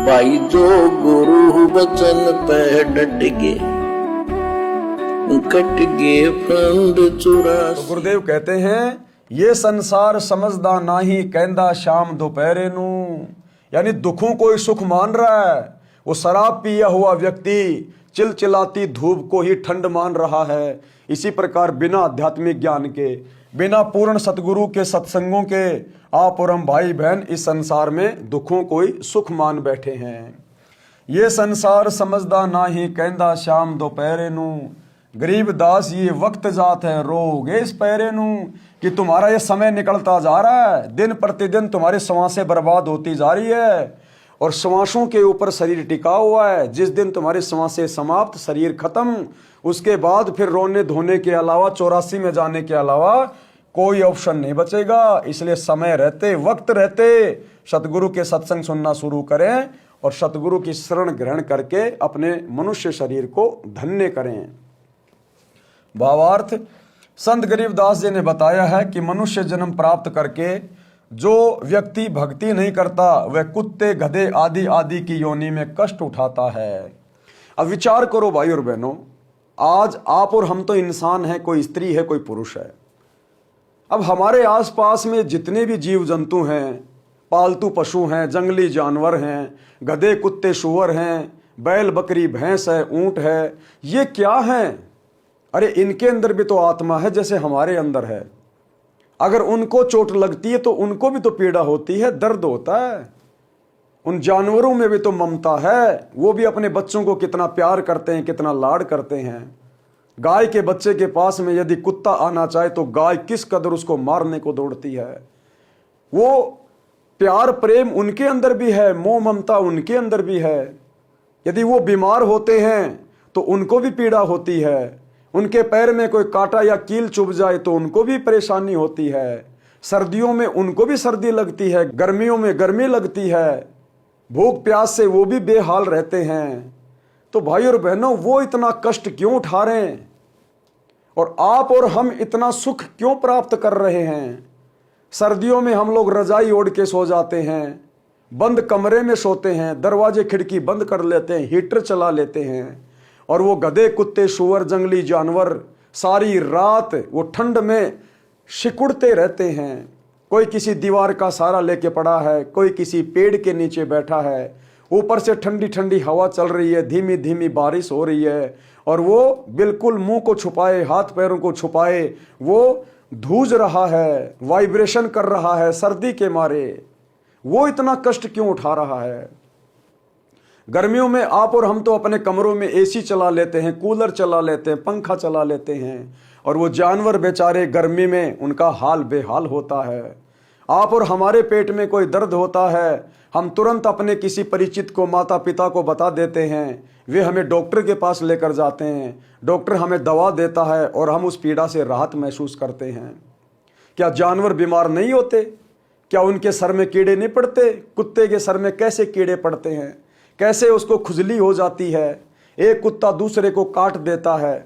भाई जो गुरु बचन पे डट गए कट गए फंद चुरासी। तो गुरुदेव कहते हैं ये संसार समझदा नाही कहंदा शाम दोपहरे नू, यानी दुखों को ही सुख मान रहा है। वो शराब पिया हुआ व्यक्ति चिलचिलाती धूप को ही ठंड मान रहा है। इसी प्रकार बिना आध्यात्मिक ज्ञान के, बिना पूर्ण सतगुरु के सत्संगों के आप और हम भाई बहन इस संसार में दुखों को ही सुख मान बैठे हैं। ये संसार समझदा नाही कहंदा शाम दोपहरे नू, गरीब दास ये वक्त जात है रोगे इस पैरे नू, कि तुम्हारा ये समय निकलता जा रहा है, दिन प्रतिदिन तुम्हारी श्वासें बर्बाद होती जा रही है और श्वासों के ऊपर शरीर टिका हुआ है। जिस दिन तुम्हारी श्वासें समाप्त, शरीर खत्म, उसके बाद फिर रोने धोने के अलावा 84 में जाने के अलावा कोई ऑप्शन नहीं बचेगा। इसलिए समय रहते, वक्त रहते सतगुरु के सत्संग सुनना शुरू करें और सतगुरु की शरण ग्रहण करके अपने मनुष्य शरीर को धन्य करें। भावार्थ, संत गरीबदास जी ने बताया है कि मनुष्य जन्म प्राप्त करके जो व्यक्ति भक्ति नहीं करता वह कुत्ते, गधे आदि आदि की योनि में कष्ट उठाता है। अब विचार करो भाई और बहनों, आज आप और हम तो इंसान हैं, कोई स्त्री है कोई पुरुष है। अब हमारे आसपास में जितने भी जीव जंतु हैं, पालतू पशु हैं, जंगली जानवर हैं, गधे कुत्ते सूअर हैं, बैल बकरी भैंस है, ऊंट है, ये क्या हैं? अरे इनके अंदर भी तो आत्मा है जैसे हमारे अंदर है। अगर उनको चोट लगती है तो उनको भी तो पीड़ा होती है, दर्द होता है। उन जानवरों में भी तो ममता है, वो भी अपने बच्चों को कितना प्यार करते हैं, कितना लाड करते हैं। गाय के बच्चे के पास में यदि कुत्ता आना चाहे तो गाय किस कदर उसको मारने को दौड़ती है। वो प्यार प्रेम उनके अंदर भी है, मोह ममता उनके अंदर भी है। यदि वो बीमार होते हैं तो उनको भी पीड़ा होती है। उनके पैर में कोई कांटा या कील चुभ जाए तो उनको भी परेशानी होती है। सर्दियों में उनको भी सर्दी लगती है, गर्मियों में गर्मी लगती है, भूख प्यास से वो भी बेहाल रहते हैं। तो भाई और बहनों, वो इतना कष्ट क्यों उठा रहे हैं और आप और हम इतना सुख क्यों प्राप्त कर रहे हैं? सर्दियों में हम लोग रजाई ओढ़ के सो जाते हैं, बंद कमरे में सोते हैं, दरवाजे खिड़की बंद कर लेते हैं, हीटर चला लेते हैं, और वो गधे कुत्ते सूअर जंगली जानवर सारी रात वो ठंड में सिकुड़ते रहते हैं। कोई किसी दीवार का सहारा लेके पड़ा है, कोई किसी पेड़ के नीचे बैठा है, ऊपर से ठंडी ठंडी हवा चल रही है, धीमी धीमी बारिश हो रही है, और वो बिल्कुल मुंह को छुपाए, हाथ पैरों को छुपाए वो धूज रहा है, वाइब्रेशन कर रहा है सर्दी के मारे। वो इतना कष्ट क्यों उठा रहा है? गर्मियों में आप और हम तो अपने कमरों में एसी चला लेते हैं, कूलर चला लेते हैं, पंखा चला लेते हैं, और वो जानवर बेचारे गर्मी में उनका हाल बेहाल होता है। आप और हमारे पेट में कोई दर्द होता है, हम तुरंत अपने किसी परिचित को, माता पिता को बता देते हैं, वे हमें डॉक्टर के पास लेकर जाते हैं, डॉक्टर हमें दवा देता है और हम उस पीड़ा से राहत महसूस करते हैं। क्या जानवर बीमार नहीं होते? क्या उनके सर में कीड़े नहीं पड़ते? कुत्ते के सर में कैसे कीड़े पड़ते हैं, कैसे उसको खुजली हो जाती है, एक कुत्ता दूसरे को काट देता है,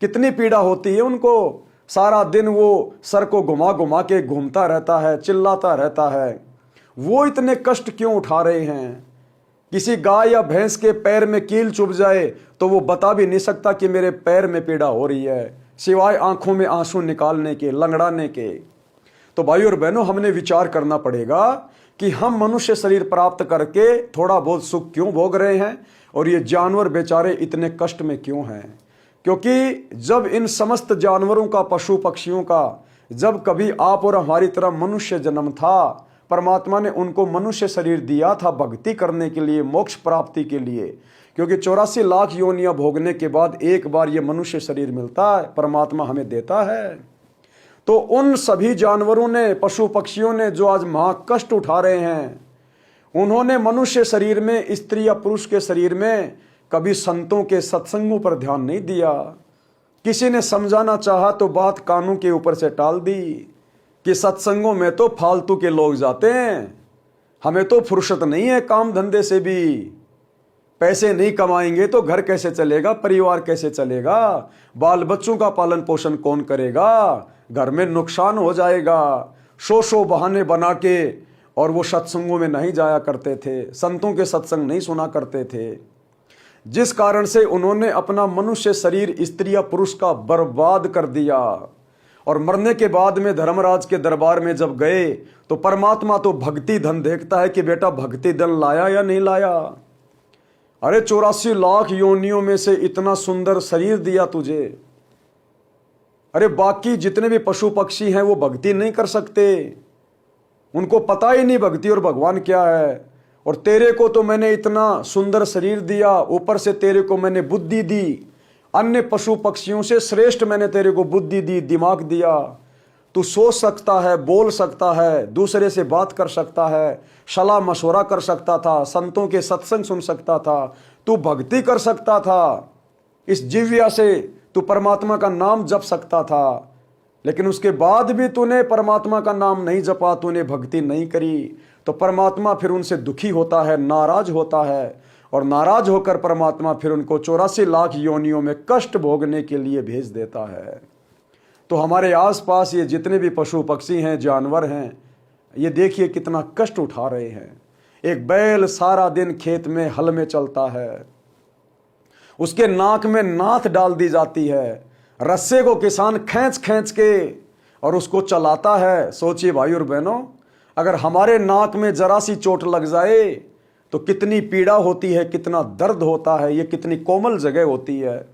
कितनी पीड़ा होती है उनको। सारा दिन वो सर को घुमा घुमा के घूमता रहता है, चिल्लाता रहता है। वो इतने कष्ट क्यों उठा रहे हैं? किसी गाय या भैंस के पैर में कील चुभ जाए तो वो बता भी नहीं सकता कि मेरे पैर में पीड़ा हो रही है, सिवाय आंखों में आंसू निकालने के, लंगड़ाने के। तो भाई और बहनों, हमने विचार करना पड़ेगा कि हम मनुष्य शरीर प्राप्त करके थोड़ा बहुत सुख क्यों भोग रहे हैं और ये जानवर बेचारे इतने कष्ट में क्यों हैं। क्योंकि जब इन समस्त जानवरों का, पशु पक्षियों का, जब कभी आप और हमारी तरह मनुष्य जन्म था, परमात्मा ने उनको मनुष्य शरीर दिया था भक्ति करने के लिए, मोक्ष प्राप्ति के लिए। क्योंकि 84 लाख योनियां भोगने के बाद एक बार ये मनुष्य शरीर मिलता है, परमात्मा हमें देता है। तो उन सभी जानवरों ने, पशु पक्षियों ने जो आज महाकष्ट उठा रहे हैं, उन्होंने मनुष्य शरीर में, स्त्री या पुरुष के शरीर में कभी संतों के सत्संगों पर ध्यान नहीं दिया। किसी ने समझाना चाहा तो बात कानों के ऊपर से टाल दी कि सत्संगों में तो फालतू के लोग जाते हैं, हमें तो फुर्सत नहीं है काम धंधे से भी, पैसे नहीं कमाएंगे तो घर कैसे चलेगा, परिवार कैसे चलेगा, बाल बच्चों का पालन पोषण कौन करेगा, घर में नुकसान हो जाएगा। सौ बहाने बना के और वो सत्संगों में नहीं जाया करते थे, संतों के सत्संग नहीं सुना करते थे, जिस कारण से उन्होंने अपना मनुष्य शरीर स्त्री या पुरुष का बर्बाद कर दिया। और मरने के बाद में धर्मराज के दरबार में जब गए तो परमात्मा तो भक्ति धन देखता है कि बेटा भक्ति धन लाया या नहीं लाया। अरे 84 लाख योनियों में से इतना सुंदर शरीर दिया तुझे, अरे बाकी जितने भी पशु पक्षी हैं वो भक्ति नहीं कर सकते, उनको पता ही नहीं भक्ति और भगवान क्या है। और तेरे को तो मैंने इतना सुंदर शरीर दिया, ऊपर से तेरे को मैंने बुद्धि दी, अन्य पशु पक्षियों से श्रेष्ठ मैंने तेरे को बुद्धि दी, दिमाग दिया, तू सोच सकता है, बोल सकता है, दूसरे से बात कर सकता है, सलाह मशवरा कर सकता था, संतों के सत्संग सुन सकता था, तू भक्ति कर सकता था, इस जिह्वा से तू परमात्मा का नाम जप सकता था। लेकिन उसके बाद भी तूने परमात्मा का नाम नहीं जपा, तूने भक्ति नहीं करी, तो परमात्मा फिर उनसे दुखी होता है, नाराज होता है, और नाराज होकर परमात्मा फिर उनको 84 लाख योनियों में कष्ट भोगने के लिए भेज देता है। तो हमारे आसपास ये जितने भी पशु पक्षी हैं, जानवर हैं, ये देखिए कितना कष्ट उठा रहे हैं। एक बैल सारा दिन खेत में हल में चलता है, उसके नाक में नाथ डाल दी जाती है, रस्से को किसान खींच खींच के और उसको चलाता है। सोचिए भाई और बहनों, अगर हमारे नाक में जरा सी चोट लग जाए तो कितनी पीड़ा होती है, कितना दर्द होता है, ये कितनी कोमल जगह होती है।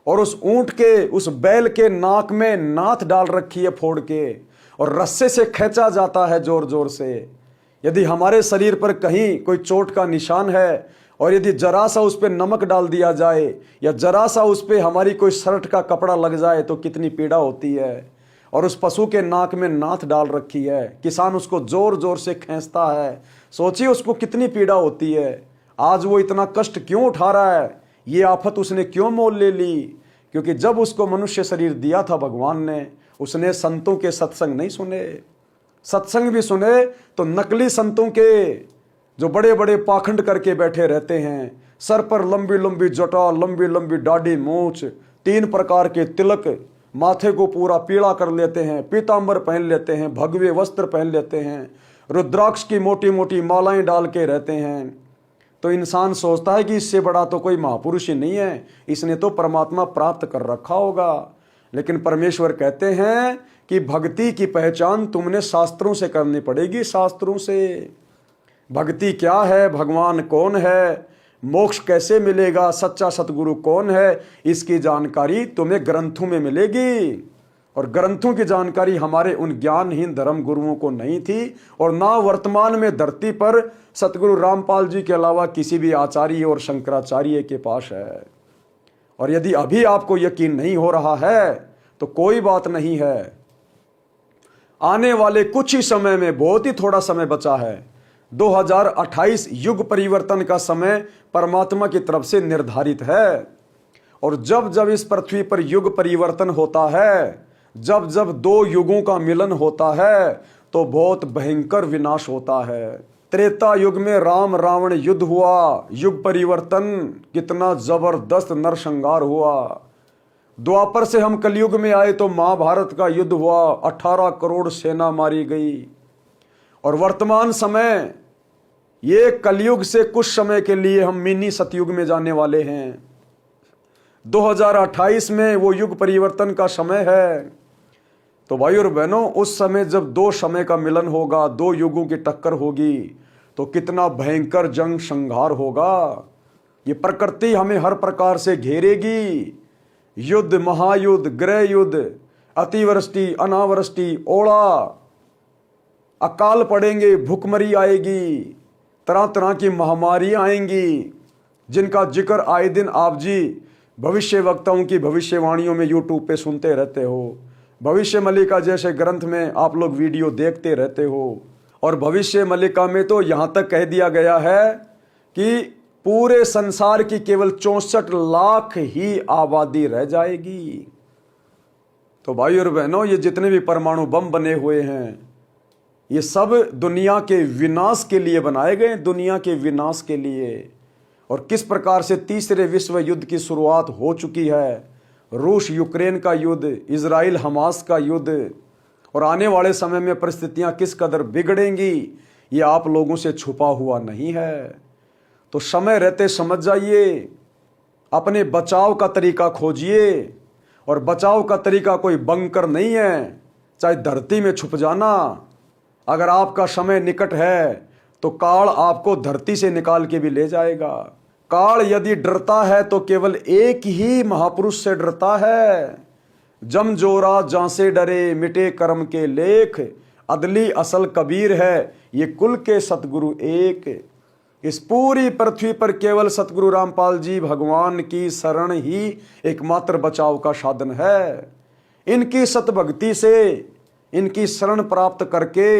और उस ऊंट के, उस बैल के नाक में नाथ डाल रखी है फोड़ के, और रस्से से खींचा जाता है जोर जोर से। यदि हमारे शरीर पर कहीं कोई चोट का निशान है और यदि जरा सा उस पर नमक डाल दिया जाए या जरा सा उस पर हमारी कोई शर्ट का कपड़ा लग जाए तो कितनी पीड़ा होती है। और उस पशु के नाक में नाथ डाल रखी है, किसान उसको जोर जोर से खींचता है, सोचिए उसको कितनी पीड़ा होती है। आज वो इतना कष्ट क्यों उठा रहा है, ये आफत उसने क्यों मोल ले ली? क्योंकि जब उसको मनुष्य शरीर दिया था भगवान ने, उसने संतों के सत्संग नहीं सुने। सत्संग भी सुने तो नकली संतों के, जो बड़े बड़े पाखंड करके बैठे रहते हैं, सर पर लंबी लंबी जटा, लंबी लंबी दाढ़ी मूछ, 3 प्रकार के तिलक, माथे को पूरा पीला कर लेते हैं, पीतांबर पहन लेते हैं, भगवे वस्त्र पहन लेते हैं, रुद्राक्ष की मोटी मोटी मालाएं डाल के रहते हैं। तो इंसान सोचता है कि इससे बड़ा तो कोई महापुरुष ही नहीं है, इसने तो परमात्मा प्राप्त कर रखा होगा। लेकिन परमेश्वर कहते हैं कि भक्ति की पहचान तुमने शास्त्रों से करनी पड़ेगी। शास्त्रों से भक्ति क्या है, भगवान कौन है, मोक्ष कैसे मिलेगा, सच्चा सतगुरु कौन है, इसकी जानकारी तुम्हें ग्रंथों में मिलेगी। और ग्रंथों की जानकारी हमारे उन ज्ञानहीन धर्म गुरुओं को नहीं थी, और ना वर्तमान में धरती पर सतगुरु रामपाल जी के अलावा किसी भी आचार्य और शंकराचार्य के पास है। और यदि अभी आपको यकीन नहीं हो रहा है तो कोई बात नहीं है, आने वाले कुछ ही समय में, बहुत ही थोड़ा समय बचा है, 2028 युग परिवर्तन का समय परमात्मा की तरफ से निर्धारित है। और जब जब इस पृथ्वी पर युग परिवर्तन होता है, जब जब 2 युगों का मिलन होता है, तो बहुत भयंकर विनाश होता है। त्रेता युग में राम रावण युद्ध हुआ, युग परिवर्तन, कितना जबरदस्त नरसंहार हुआ। द्वापर से हम कलयुग में आए तो महाभारत का युद्ध हुआ, 18 करोड़ सेना मारी गई। और वर्तमान समय, ये कलयुग से कुछ समय के लिए हम मिनी सतयुग में जाने वाले हैं। 2028 में वो युग परिवर्तन का समय है। तो भाई और बहनों, उस समय जब 2 समय का मिलन होगा, 2 युगों की टक्कर होगी, तो कितना भयंकर जंग संहार होगा। ये प्रकृति हमें हर प्रकार से घेरेगी, युद्ध, महायुद्ध, गृह युद्ध, अतिवृष्टि, अनावृष्टि, ओला, अकाल पड़ेंगे, भूखमरी आएगी, तरह तरह की महामारी आएंगी, जिनका जिक्र आए दिन आप जी भविष्य वक्ताओं की भविष्यवाणियों में यूट्यूब पे सुनते रहते हो। भविष्य मल्लिका जैसे ग्रंथ में आप लोग वीडियो देखते रहते हो। और भविष्य मल्लिका में तो यहाँ तक कह दिया गया है कि पूरे संसार की केवल 64 लाख ही आबादी रह जाएगी। तो भाई और बहनों, ये जितने भी परमाणु बम बने हुए हैं, ये सब दुनिया के विनाश के लिए बनाए गए, दुनिया के विनाश के लिए। और किस प्रकार से तीसरे विश्व युद्ध की शुरुआत हो चुकी है, रूस यूक्रेन का युद्ध, इजराइल हमास का युद्ध, और आने वाले समय में परिस्थितियां किस कदर बिगड़ेंगी, ये आप लोगों से छुपा हुआ नहीं है। तो समय रहते समझ जाइए, अपने बचाव का तरीका खोजिए। और बचाव का तरीका कोई बंकर नहीं है, चाहे धरती में छुप जाना। अगर आपका समय निकट है तो काल आपको धरती से निकाल के भी ले जाएगा। काल यदि डरता है तो केवल एक ही महापुरुष से डरता है। जम जोरा जहां से डरे मिटे कर्म के लेख, अदली असल कबीर है ये कुल के सतगुरु एक। इस पूरी पृथ्वी पर केवल सतगुरु रामपाल जी भगवान की शरण ही एकमात्र बचाव का साधन है। इनकी सतभक्ति से, इनकी शरण प्राप्त करके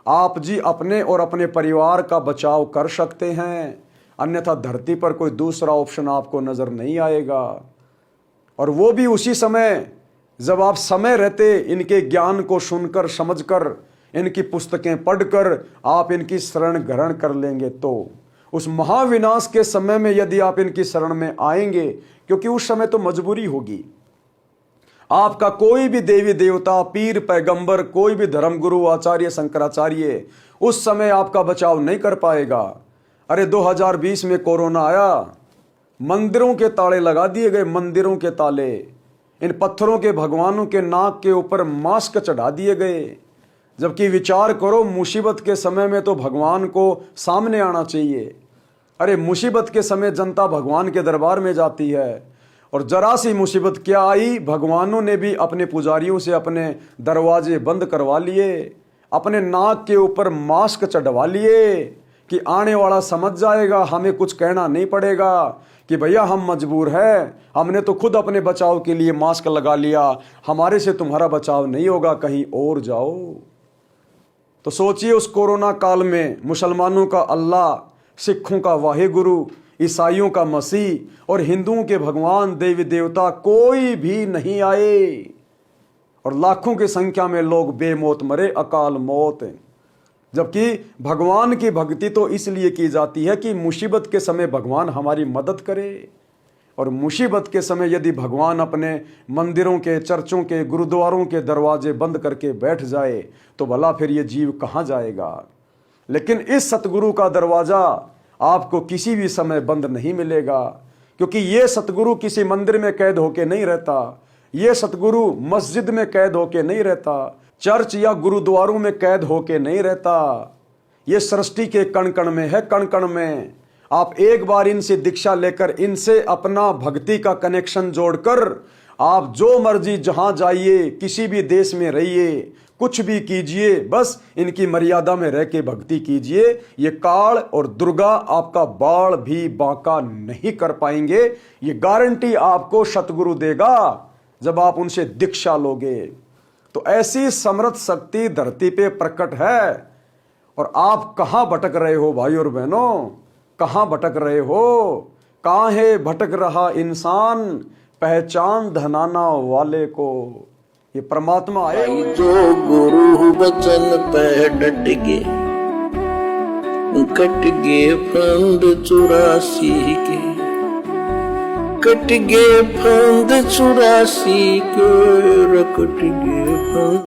आप जी अपने और अपने परिवार का बचाव कर सकते हैं। अन्यथा धरती पर कोई दूसरा ऑप्शन आपको नजर नहीं आएगा। और वो भी उसी समय जब आप समय रहते इनके ज्ञान को सुनकर, समझकर, इनकी पुस्तकें पढ़कर आप इनकी शरण ग्रहण कर लेंगे तो उस महाविनाश के समय में यदि आप इनकी शरण में आएंगे, क्योंकि उस समय तो मजबूरी होगी। आपका कोई भी देवी देवता, पीर, पैगंबर, कोई भी धर्मगुरु, आचार्य, शंकराचार्य उस समय आपका बचाव नहीं कर पाएगा। अरे 2020 में कोरोना आया, मंदिरों के ताले लगा दिए गए, मंदिरों के ताले। इन पत्थरों के भगवानों के नाक के ऊपर मास्क चढ़ा दिए गए। जबकि विचार करो, मुसीबत के समय में तो भगवान को सामने आना चाहिए। अरे मुसीबत के समय जनता भगवान के दरबार में जाती है, और जरा सी मुसीबत क्या आई, भगवानों ने भी अपने पुजारियों से अपने दरवाजे बंद करवा लिए, अपने नाक के ऊपर मास्क चढ़वा लिए कि आने वाला समझ जाएगा, हमें कुछ कहना नहीं पड़ेगा कि भैया हम मजबूर हैं, हमने तो खुद अपने बचाव के लिए मास्क लगा लिया, हमारे से तुम्हारा बचाव नहीं होगा, कहीं और जाओ। तो सोचिए उस कोरोना काल में मुसलमानों का अल्लाह, सिखों का वाहेगुरु, ईसाइयों का मसीह और हिंदुओं के भगवान, देवी देवता कोई भी नहीं आए, और लाखों की संख्या में लोग बेमौत मरे, अकाल मौत। जबकि भगवान की भक्ति तो इसलिए की जाती है कि मुसीबत के समय भगवान हमारी मदद करे। और मुसीबत के समय यदि भगवान अपने मंदिरों के, चर्चों के, गुरुद्वारों के दरवाजे बंद करके बैठ जाए तो भला फिर ये जीव कहाँ जाएगा। लेकिन इस सतगुरु का दरवाज़ा आपको किसी भी समय बंद नहीं मिलेगा, क्योंकि ये सतगुरु किसी मंदिर में कैद होके नहीं रहता, ये सतगुरु मस्जिद में कैद होके नहीं रहता, चर्च या गुरुद्वारों में कैद होके नहीं रहता। ये सृष्टि के कण कण में है, कण कण में। आप एक बार इनसे दीक्षा लेकर, इनसे अपना भक्ति का कनेक्शन जोड़कर आप जो मर्जी जहां जाइए, किसी भी देश में रहिए, कुछ भी कीजिए, बस इनकी मर्यादा में रह के भक्ति कीजिए। ये काल और दुर्गा आपका बाण भी बांका नहीं कर पाएंगे। ये गारंटी आपको सतगुरु देगा जब आप उनसे दीक्षा लोगे। तो ऐसी समर्थ शक्ति धरती पे प्रकट है। और आप कहां भटक रहे हो भाई और बहनों, कहां भटक रहे हो? कहां है भटक रहा इंसान, पहचान धनाना वाले को। ये परमात्मा आए भाई जो गुरु बचन पे डट के, कट गए फंद 84 के, कट गए फंद 84 के, कट गए फंद